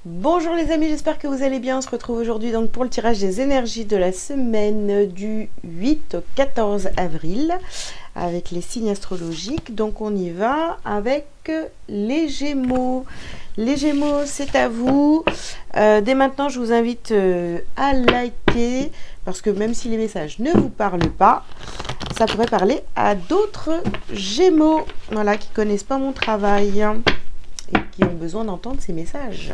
Bonjour les amis, j'espère que vous allez bien. On se retrouve aujourd'hui donc pour le tirage des énergies de la semaine du 8 au 14 avril avec les signes astrologiques. Donc on y va avec les Gémeaux. Les Gémeaux, c'est à vous. Dès maintenant, je vous invite à liker parce que même si les messages ne vous parlent pas, ça pourrait parler à d'autres Gémeaux, voilà, qui connaissent pas mon travail et qui ont besoin d'entendre ces messages.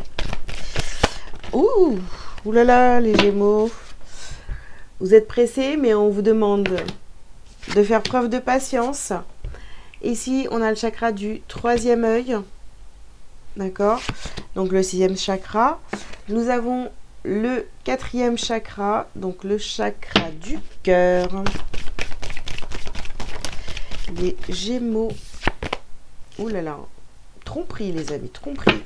Ouh là là, les Gémeaux. Vous êtes pressés, mais on vous demande de faire preuve de patience. Ici, on a le chakra du troisième œil. D'accord? Donc le sixième chakra. Nous avons le quatrième chakra, donc le chakra du cœur. Les Gémeaux. Ouh là là. Tromperie, les amis, tromperie.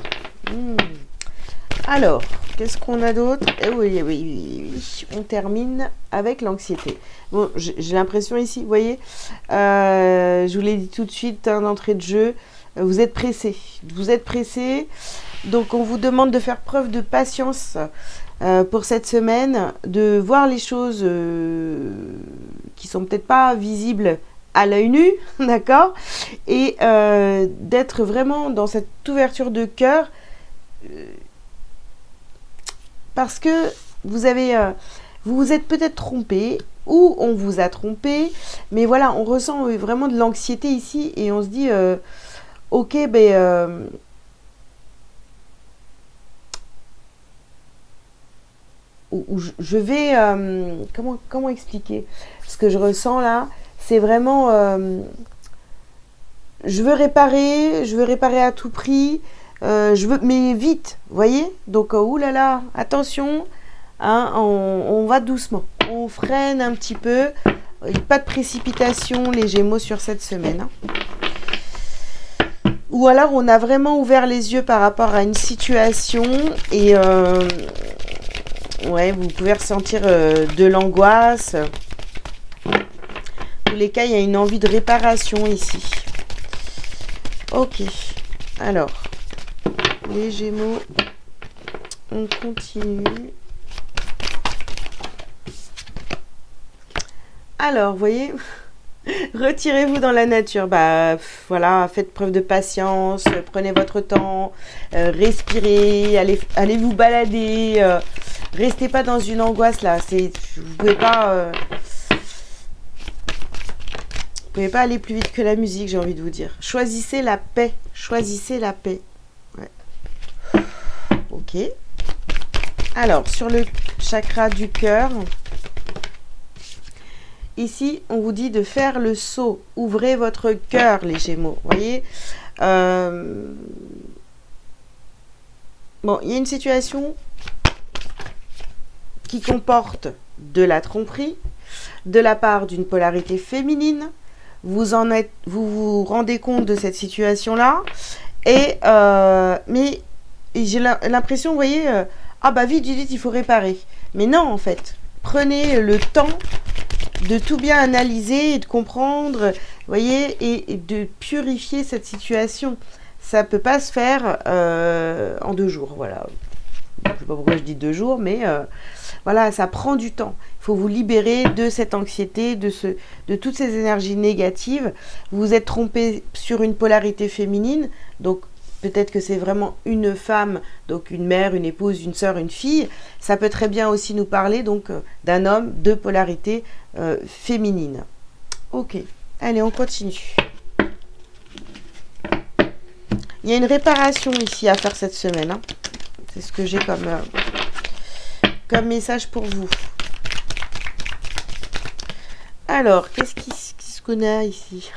Alors, qu'est-ce qu'on a d'autre? Oui, on termine avec l'anxiété. Bon, j'ai l'impression ici, vous voyez, je vous l'ai dit tout de suite, d'entrée de jeu, vous êtes pressés. Vous êtes pressés, donc on vous demande de faire preuve de patience pour cette semaine, de voir les choses qui sont peut-être pas visibles à l'œil nu, d'accord? Et d'être vraiment dans cette ouverture de cœur, parce que vous vous êtes peut-être trompé ou on vous a trompé, mais voilà, on ressent vraiment de l'anxiété ici et on se dit ok, je vais comment expliquer ce que je ressens là, c'est vraiment je veux réparer à tout prix. Je veux, mais vite, vous voyez. Donc, oulala, attention, hein, on va doucement. On freine un petit peu. Pas de précipitation, les Gémeaux, sur cette semaine. Ou alors, on a vraiment ouvert les yeux par rapport à une situation. Et, ouais, vous pouvez ressentir de l'angoisse. Dans tous les cas, il y a une envie de réparation ici. Ok, alors... Les Gémeaux, on continue. Alors, vous voyez, retirez-vous dans la nature. Bah, voilà, faites preuve de patience, prenez votre temps, respirez, allez vous balader. Restez pas dans une angoisse là. Vous pouvez pas aller plus vite que la musique, j'ai envie de vous dire. Choisissez la paix. Choisissez la paix. Ok. Alors, sur le chakra du cœur, ici, on vous dit de faire le saut. Ouvrez votre cœur, les Gémeaux. Vous voyez, bon, il y a une situation qui comporte de la tromperie, de la part d'une polarité féminine. Vous vous rendez compte de cette situation-là. Et, mais... Et j'ai l'impression, vous voyez, ah bah vite, il faut réparer. Mais non, en fait, prenez le temps de tout bien analyser et de comprendre, vous voyez, et de purifier cette situation. Ça ne peut pas se faire en 2 jours, voilà. Je ne sais pas pourquoi je dis 2 jours, mais voilà, ça prend du temps. Il faut vous libérer de cette anxiété, de toutes ces énergies négatives. Vous vous êtes trompé sur une polarité féminine, donc peut-être que c'est vraiment une femme, donc une mère, une épouse, une sœur, une fille. Ça peut très bien aussi nous parler donc d'un homme de polarité féminine. Ok, allez, on continue. Il y a une réparation ici à faire cette semaine. Hein. C'est ce que j'ai comme message pour vous. Alors, qu'est-ce qu'on a ici?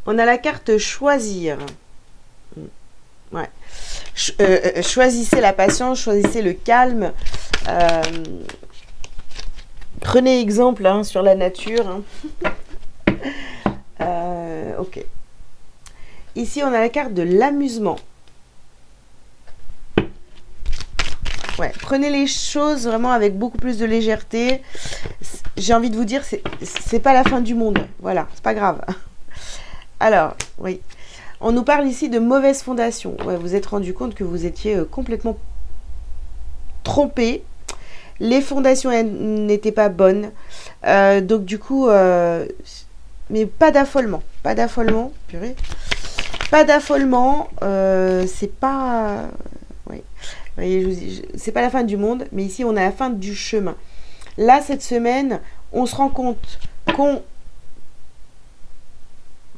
On a la carte choisir. Ouais. Choisissez la patience, choisissez le calme. Prenez exemple sur la nature. Ok. Ici, on a la carte de l'amusement. Ouais, prenez les choses vraiment avec beaucoup plus de légèreté. J'ai envie de vous dire, c'est pas la fin du monde. Voilà, c'est pas grave. Alors, oui. On nous parle ici de mauvaise fondation. Ouais, vous êtes rendu compte que vous étiez complètement trompé. Les fondations n'étaient pas bonnes. Donc du coup, mais pas d'affolement. Pas d'affolement, purée. Pas d'affolement. C'est pas... Oui. C'est pas la fin du monde, mais ici, on est à la fin du chemin. Là, cette semaine, on se rend compte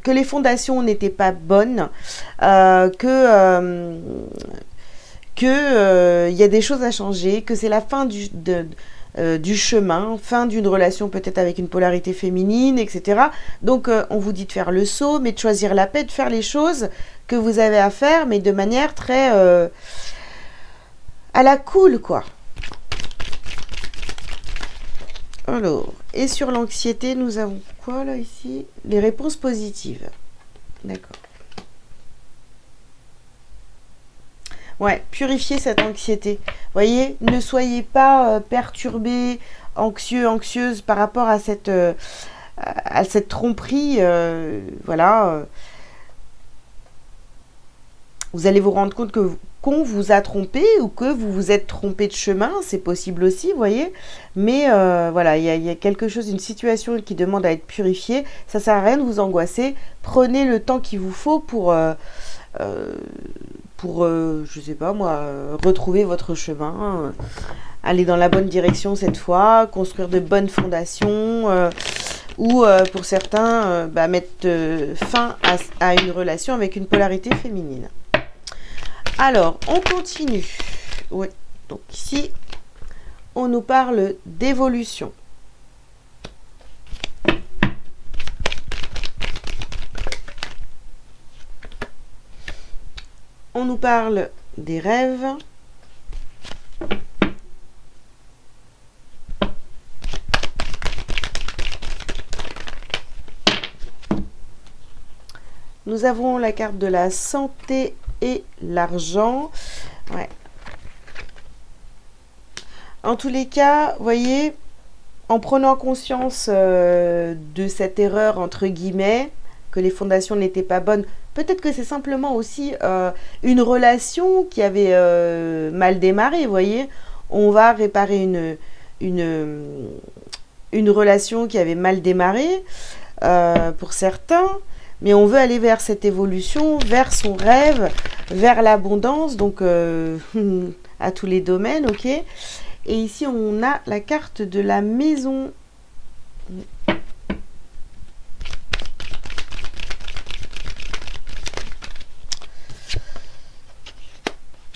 que les fondations n'étaient pas bonnes, que y a des choses à changer, que c'est la fin du chemin, fin d'une relation peut-être avec une polarité féminine, etc. Donc on vous dit de faire le saut, mais de choisir la paix, de faire les choses que vous avez à faire, mais de manière très à la cool, quoi. Alors, et sur l'anxiété, nous avons quoi là ici? Les réponses positives. D'accord. Ouais, purifiez cette anxiété. Voyez, ne soyez pas perturbés, anxieux, anxieuse par rapport à cette tromperie. Voilà. Vous allez vous rendre compte qu'on vous a trompé ou que vous vous êtes trompé de chemin, c'est possible aussi, vous voyez. Mais voilà, il y a quelque chose, une situation qui demande à être purifiée. Ça sert à rien de vous angoisser. Prenez le temps qu'il vous faut pour je sais pas moi, retrouver votre chemin, aller dans la bonne direction cette fois, construire de bonnes fondations, ou pour certains, mettre fin à une relation avec une polarité féminine. Alors, on continue. Oui, donc ici, on nous parle d'évolution. On nous parle des rêves. Nous avons la carte de la santé et l'argent. Ouais. En tous les cas, vous voyez, en prenant conscience de cette erreur, entre guillemets, que les fondations n'étaient pas bonnes, peut-être que c'est simplement aussi une relation qui avait mal démarré, vous voyez. On va réparer une relation qui avait mal démarré pour certains, mais on veut aller vers cette évolution, vers son rêve, vers l'abondance, donc à tous les domaines, ok. Et ici, on a la carte de la maison.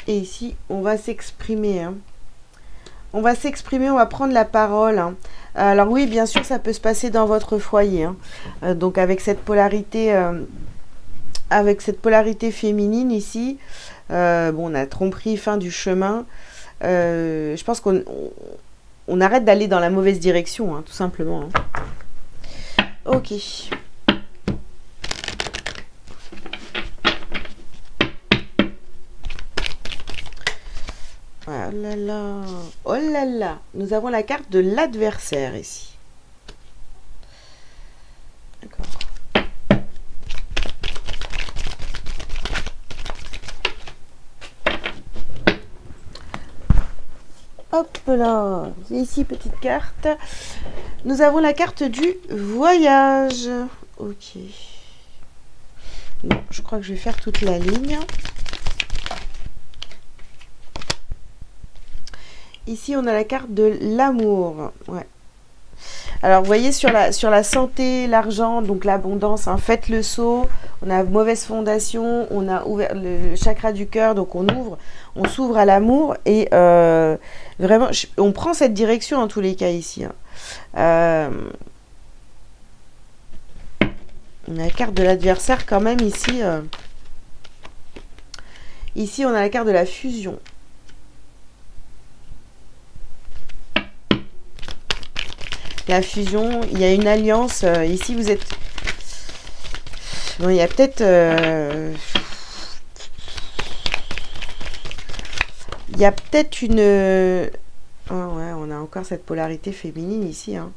Et ici, on va s'exprimer. Hein. On va s'exprimer, on va prendre la parole. Hein. Alors oui, bien sûr, ça peut se passer dans votre foyer. Hein. Donc avec cette polarité féminine ici, bon, on a tromperie, fin du chemin. Je pense qu'on arrête d'aller dans la mauvaise direction, hein, tout simplement. Hein. Ok. Oh là là, oh là là, nous avons la carte de l'adversaire ici. D'accord. Hop là, ici petite carte. Nous avons la carte du voyage. Ok. Bon, je crois que je vais faire toute la ligne. Ici, on a la carte de l'amour. Ouais. Alors, vous voyez, sur la santé, l'argent, donc l'abondance, hein, faites le saut. On a mauvaise fondation, on a ouvert le chakra du cœur, donc on s'ouvre à l'amour. Et vraiment, on prend cette direction en tous les cas ici. Hein. On a la carte de l'adversaire quand même ici. Ici, on a la carte de la fusion. La fusion, il y a une alliance. Ici, vous êtes... Bon, il y a peut-être... Il y a peut-être une... Oh, ouais, on a encore cette polarité féminine ici. Hein.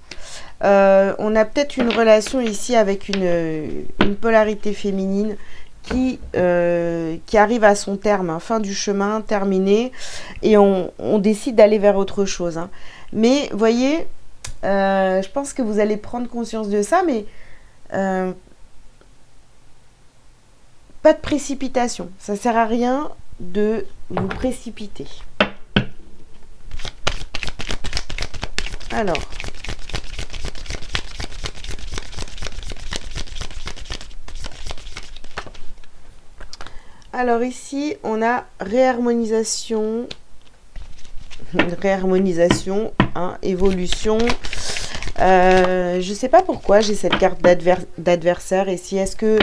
On a peut-être une relation ici avec une polarité féminine qui arrive à son terme, hein, fin du chemin, terminé. et on décide d'aller vers autre chose. Hein. Mais voyez, je pense que vous allez prendre conscience de ça, mais pas de précipitation. Ça sert à rien de vous précipiter. Alors ici, on a réharmonisation, hein, évolution. Je ne sais pas pourquoi j'ai cette carte d'adversaire ici. Est-ce que,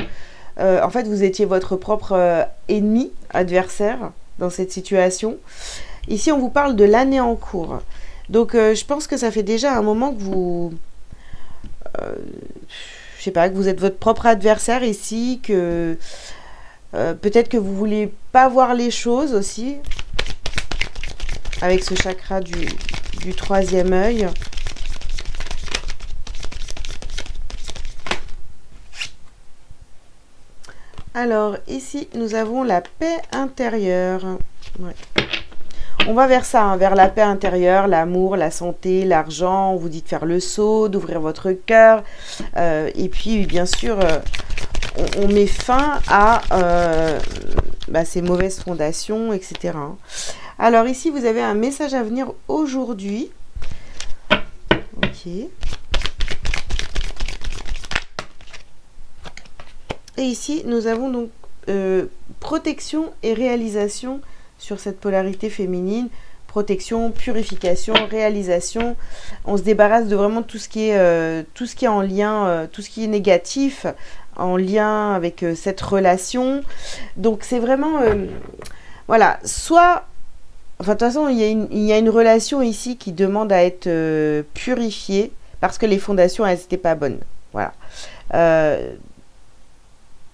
en fait, vous étiez votre propre ennemi, adversaire, dans cette situation? Ici, on vous parle de l'année en cours. Donc, je pense que ça fait déjà un moment que vous... je sais pas, que vous êtes votre propre adversaire ici, que... peut-être que vous voulez pas voir les choses aussi, avec ce chakra du troisième œil. Alors, ici, nous avons la paix intérieure. Ouais. On va vers ça, hein, vers la paix intérieure, l'amour, la santé, l'argent. On vous dit de faire le saut, d'ouvrir votre cœur. Et puis, bien sûr, on met fin à ces mauvaises fondations, etc. Alors, ici, vous avez un message à venir aujourd'hui. Ok. Et ici, nous avons donc protection et réalisation sur cette polarité féminine. Protection, purification, réalisation. On se débarrasse de vraiment tout ce qui est en lien, tout ce qui est négatif, en lien avec cette relation. Donc, c'est vraiment... voilà, soit... Enfin, de toute façon, il y a une relation ici qui demande à être purifiée parce que les fondations, elles n'étaient pas bonnes. Voilà.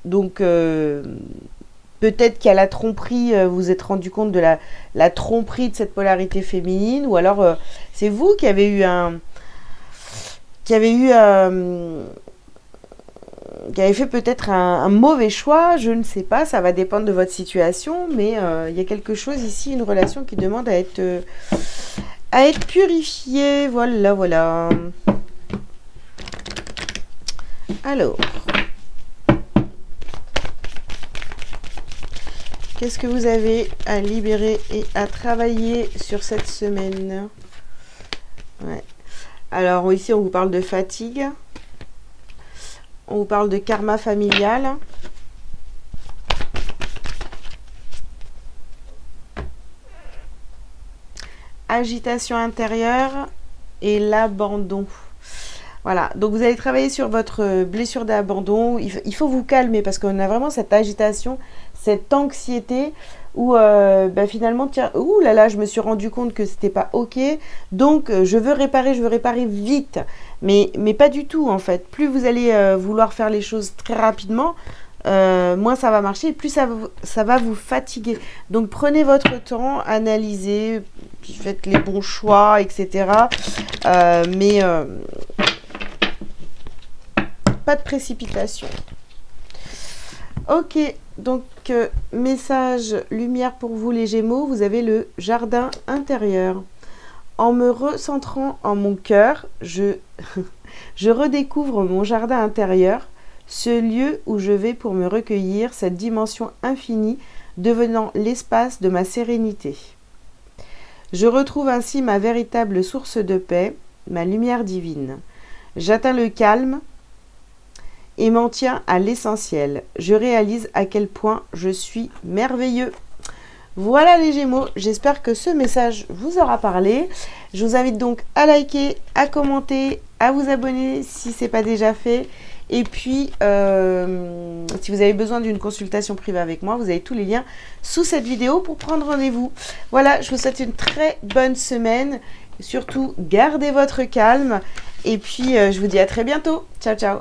Donc, peut-être qu'à la tromperie, vous vous êtes rendu compte de la tromperie de cette polarité féminine, ou alors c'est vous qui avez eu qui avez fait peut-être un mauvais choix, je ne sais pas, ça va dépendre de votre situation, mais il y a quelque chose ici, une relation qui demande à être purifiée, voilà. Alors... qu'est-ce que vous avez à libérer et à travailler sur cette semaine? Ouais. Alors ici, on vous parle de fatigue. On vous parle de karma familial. Agitation intérieure et l'abandon. Voilà, donc vous allez travailler sur votre blessure d'abandon. Il faut vous calmer parce qu'on a vraiment cette agitation, cette anxiété où finalement, tiens, ouh là là, je me suis rendu compte que c'était pas ok. Donc je veux réparer vite. Mais pas du tout en fait. Plus vous allez vouloir faire les choses très rapidement, moins ça va marcher, et plus ça va vous fatiguer. Donc prenez votre temps, analysez, faites les bons choix, etc. Pas de précipitation. Ok, donc message lumière pour vous les Gémeaux, vous avez le jardin intérieur. En me recentrant en mon cœur, je redécouvre mon jardin intérieur, ce lieu où je vais pour me recueillir, cette dimension infinie devenant l'espace de ma sérénité. Je retrouve ainsi ma véritable source de paix, ma lumière divine. J'atteins le calme et m'en tiens à l'essentiel. Je réalise à quel point je suis merveilleux. Voilà les Gémeaux, j'espère que ce message vous aura parlé. Je vous invite donc à liker, à commenter, à vous abonner si ce n'est pas déjà fait. Et puis, si vous avez besoin d'une consultation privée avec moi, vous avez tous les liens sous cette vidéo pour prendre rendez-vous. Voilà, je vous souhaite une très bonne semaine. Surtout, gardez votre calme. Et puis, je vous dis à très bientôt. Ciao, ciao.